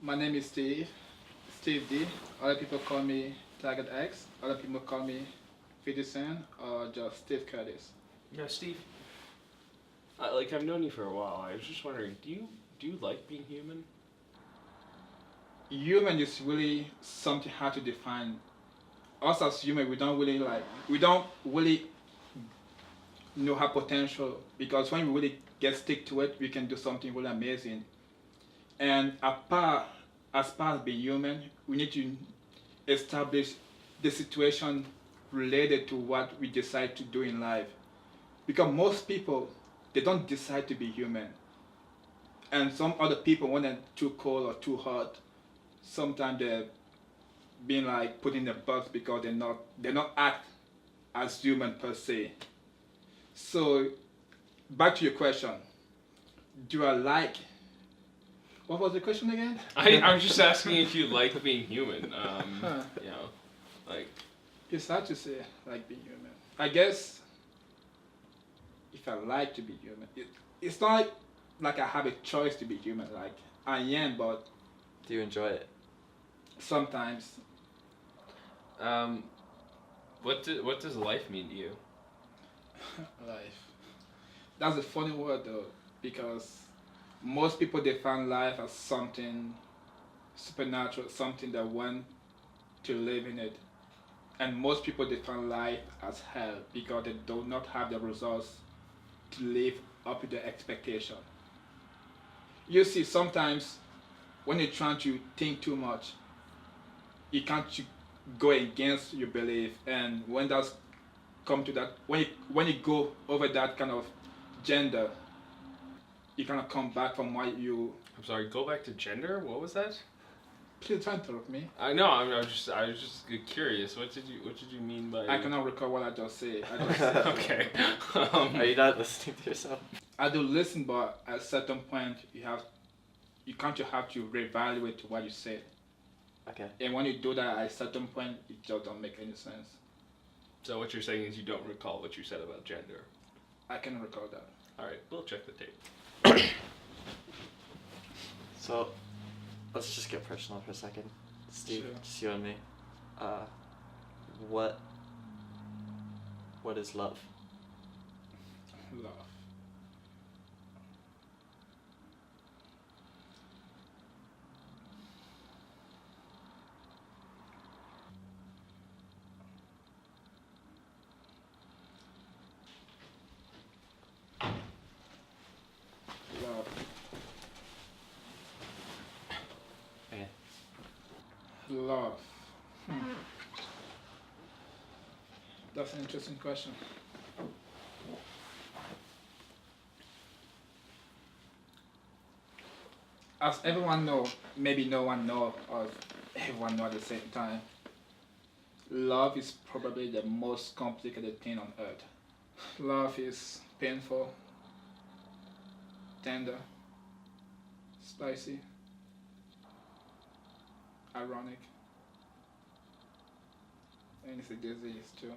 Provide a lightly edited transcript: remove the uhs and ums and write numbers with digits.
My name is Steve D. Other people call me Target X. Other people call me 50 Cent or just Steve Curtis. Yeah, Steve. I've known you for a while. I was just wondering, do you like being human? Human is really something hard to define. Us as human, we don't really know our potential because when we really get stick to it, we can do something really amazing. And as part of being human, we need to establish the situation related to what we decide to do in life. Because most people, they don't decide to be human. And some other people, when they're too cold or too hot, sometimes they're being like put in a box because they're not act as human per se. So back to your question. Do I like what was the question again? I was just asking if you like being human. Huh. You know, like It's hard to say like being human. I guess if I like to be human, it's not like I have a choice to be human. Like I am, but Do you enjoy it? sometimes um, what does life mean to you? life. That's a funny word though, because most people define life as something supernatural, something that want to live in it. And most people define life as hell because they do not have the results to live up to their expectation. You see, sometimes when you're trying to think too much, you can't go against your belief, and when that's come to that, when you go over that kind of gender, you cannot come back from what you. I'm sorry. Go back to gender. What was that? Please don't interrupt me. I know. I was just curious. What did you mean by? I cannot recall what I just said. I just said Okay. Are you not listening to yourself? I do listen, but at a certain point, you have to reevaluate what you said. Okay. And when you do that at a certain point, it just don't make any sense. So what you're saying is you don't recall what you said about gender. I can recall that. All right. We'll check the tape. So, let's just get personal for a second. Steve, Sure. just you and me. What is love? Love. Love. Okay. Love. That's an interesting question. As everyone know, maybe no one know, or everyone know at the same time, love is probably the most complicated thing on earth. Love is painful, tender, spicy, ironic, and it's a disease too.